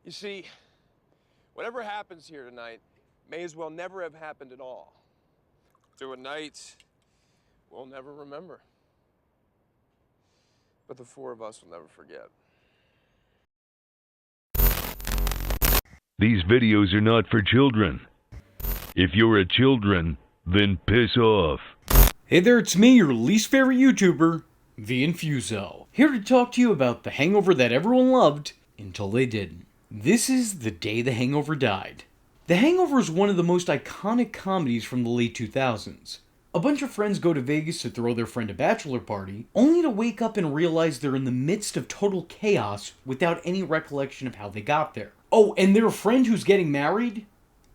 You see, whatever happens here tonight may as well never have happened at all. To a night we'll never remember. But the four of us will never forget. These videos are not for children. If you're a children, then piss off. Hey there, it's me, your least favorite YouTuber, the Infuso. Here to talk to you about the hangover that everyone loved until they didn't. This is The Day the Hangover Died. The Hangover is one of the most iconic comedies from the late 2000s. A bunch of friends go to Vegas to throw their friend a bachelor party, only to wake up and realize they're in the midst of total chaos without any recollection of how they got there. Oh, and their friend who's getting married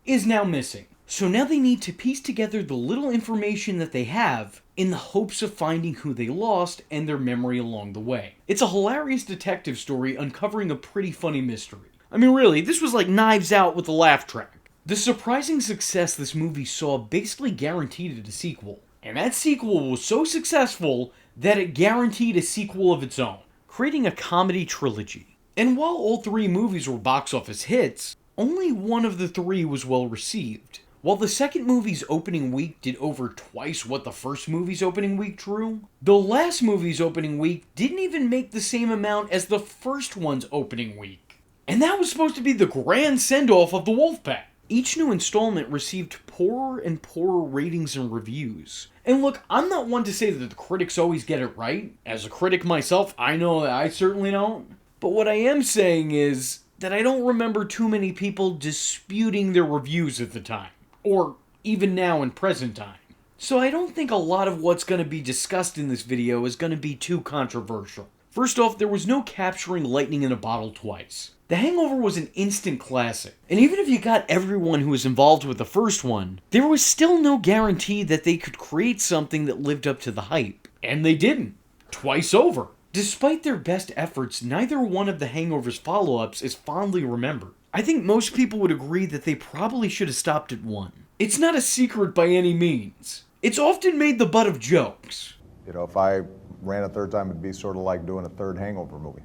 is now missing. So now they need to piece together the little information that they have in the hopes of finding who they lost and their memory along the way. It's a hilarious detective story uncovering a pretty funny mystery. I mean, really, this was like Knives Out with a laugh track. The surprising success this movie saw basically guaranteed it a sequel. And that sequel was so successful that it guaranteed a sequel of its own, creating a comedy trilogy. And while all three movies were box office hits, only one of the three was well received. While the second movie's opening week did over twice what the first movie's opening week drew, the last movie's opening week didn't even make the same amount as the first one's opening week. And that was supposed to be the grand send-off of the Wolfpack. Each new installment received poorer and poorer ratings and reviews. And look, I'm not one to say that the critics always get it right. As a critic myself, I know that I certainly don't. But what I am saying is that I don't remember too many people disputing their reviews at the time. Or even now in present time. So I don't think a lot of what's going to be discussed in this video is going to be too controversial. First off, there was no capturing lightning in a bottle twice. The Hangover was an instant classic, and even if you got everyone who was involved with the first one, there was still no guarantee that they could create something that lived up to the hype. And they didn't. Twice over. Despite their best efforts, neither one of the Hangover's follow-ups is fondly remembered. I think most people would agree that they probably should have stopped at one. It's not a secret by any means. It's often made the butt of jokes. You know, if I ran a third time, it'd be sort of like doing a third Hangover movie.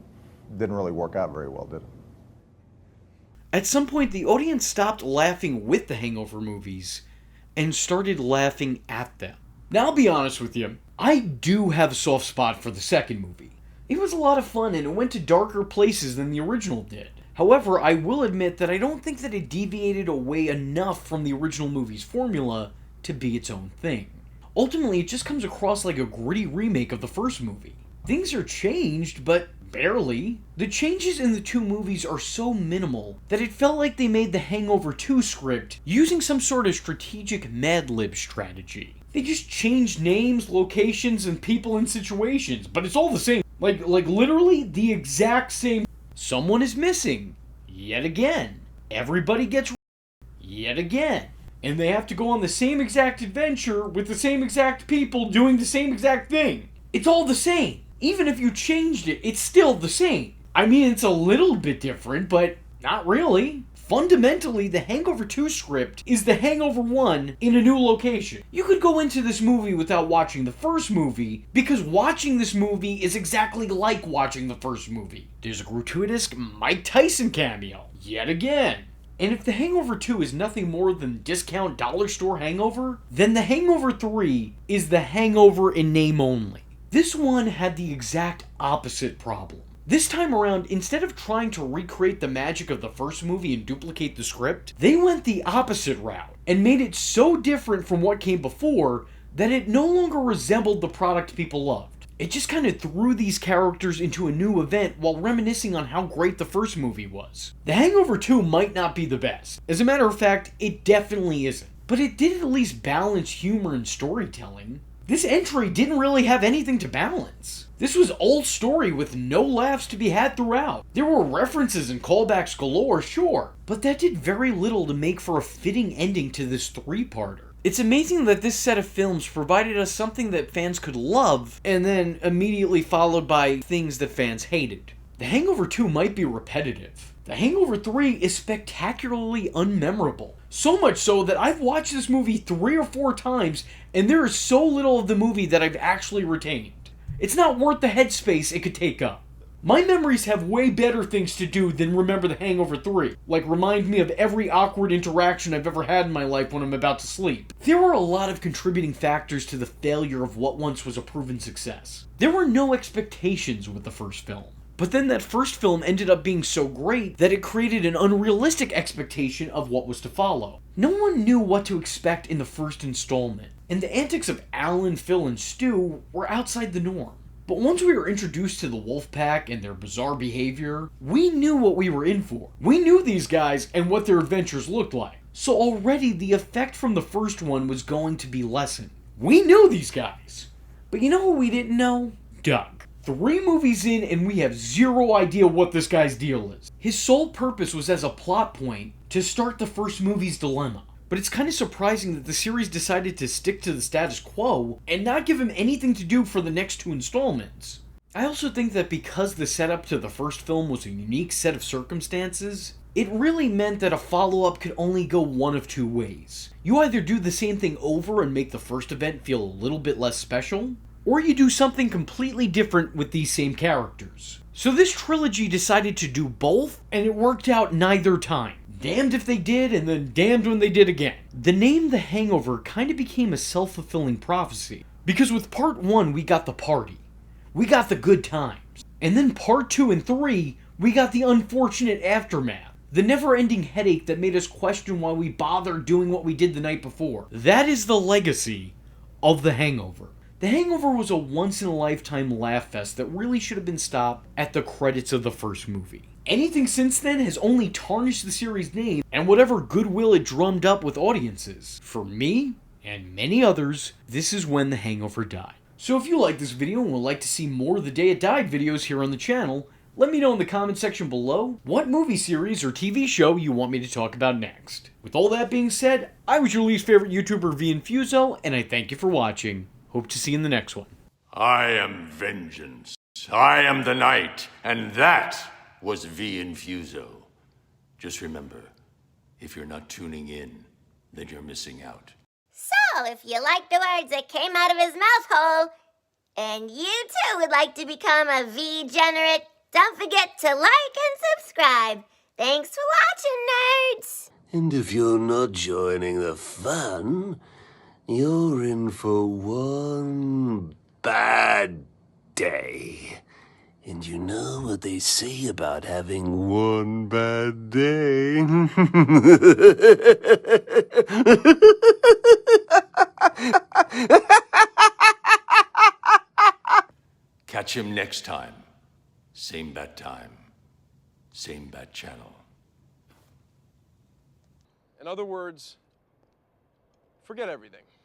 Didn't really work out very well, did it? At some point, the audience stopped laughing with the Hangover movies and started laughing at them. Now, I'll be honest with you, I do have a soft spot for the second movie. It was a lot of fun and it went to darker places than the original did. However, I will admit that I don't think that it deviated away enough from the original movie's formula to be its own thing. Ultimately, it just comes across like a gritty remake of the first movie. Things are changed, but barely. The changes in the two movies are so minimal that it felt like they made the Hangover 2 script using some sort of strategic Mad Lib strategy. They just changed names, locations, and people and situations, but it's all the same. Like literally the exact same. Someone is missing, yet again. Everybody gets yet again. And they have to go on the same exact adventure with the same exact people doing the same exact thing. It's all the same. Even if you changed it, it's still the same. I mean, it's a little bit different, but not really. Fundamentally, the Hangover 2 script is the Hangover 1 in a new location. You could go into this movie without watching the first movie, because watching this movie is exactly like watching the first movie. There's a gratuitous Mike Tyson cameo, yet again. And if the Hangover 2 is nothing more than discount dollar store hangover, then the Hangover 3 is the hangover in name only. This one had the exact opposite problem. This time around, instead of trying to recreate the magic of the first movie and duplicate the script, they went the opposite route and made it so different from what came before that it no longer resembled the product people loved. It just kind of threw these characters into a new event while reminiscing on how great the first movie was. The Hangover 2 might not be the best. As a matter of fact, it definitely isn't. But it did at least balance humor and storytelling. This entry didn't really have anything to balance. This was old story with no laughs to be had throughout. There were references and callbacks galore, sure, but that did very little to make for a fitting ending to this three-parter. It's amazing that this set of films provided us something that fans could love, and then immediately followed by things that fans hated. The Hangover 2 might be repetitive. The Hangover 3 is spectacularly unmemorable. So much so that I've watched this movie 3 or 4 times, and there is so little of the movie that I've actually retained. It's not worth the headspace it could take up. My memories have way better things to do than remember The Hangover 3. Like remind me of every awkward interaction I've ever had in my life when I'm about to sleep. There were a lot of contributing factors to the failure of what once was a proven success. There were no expectations with the first film. But then that first film ended up being so great that it created an unrealistic expectation of what was to follow. No one knew what to expect in the first installment, and the antics of Alan, Phil, and Stu were outside the norm. But once we were introduced to the Wolfpack and their bizarre behavior, we knew what we were in for. We knew these guys and what their adventures looked like. So already the effect from the first one was going to be lessened. We knew these guys. But you know who we didn't know? Doug. 3 movies in and we have zero idea what this guy's deal is. His sole purpose was as a plot point to start the first movie's dilemma. But it's kind of surprising that the series decided to stick to the status quo and not give him anything to do for the next 2 installments. I also think that because the setup to the first film was a unique set of circumstances, it really meant that a follow-up could only go one of 2 ways. You either do the same thing over and make the first event feel a little bit less special, or you do something completely different with these same characters. So this trilogy decided to do both, and it worked out neither time. Damned if they did, and then damned when they did again. The name The Hangover kind of became a self-fulfilling prophecy. Because with part 1, we got the party. We got the good times. And then part 2 and 3, we got the unfortunate aftermath. The never-ending headache that made us question why we bothered doing what we did the night before. That is the legacy of The Hangover. The Hangover was a once-in-a-lifetime laugh fest that really should have been stopped at the credits of the first movie. Anything since then has only tarnished the series' name and whatever goodwill it drummed up with audiences. For me, and many others, this is when The Hangover died. So if you like this video and would like to see more of the Day It Died videos here on the channel, let me know in the comment section below what movie series or TV show you want me to talk about next. With all that being said, I was your least favorite YouTuber, Infuso, and I thank you for watching. Hope to see you in the next one. I am vengeance. I am the night, and that was Infuso. Just remember, if you're not tuning in, then you're missing out. So, if you like the words that came out of his mouth hole, and you too would like to become a V-generate, don't forget to like and subscribe. Thanks for watching, nerds! And if you're not joining the fun, you're in for one bad day. And you know what they say about having one bad day? Catch him next time. Same bat time. Same bat channel. In other words, forget everything.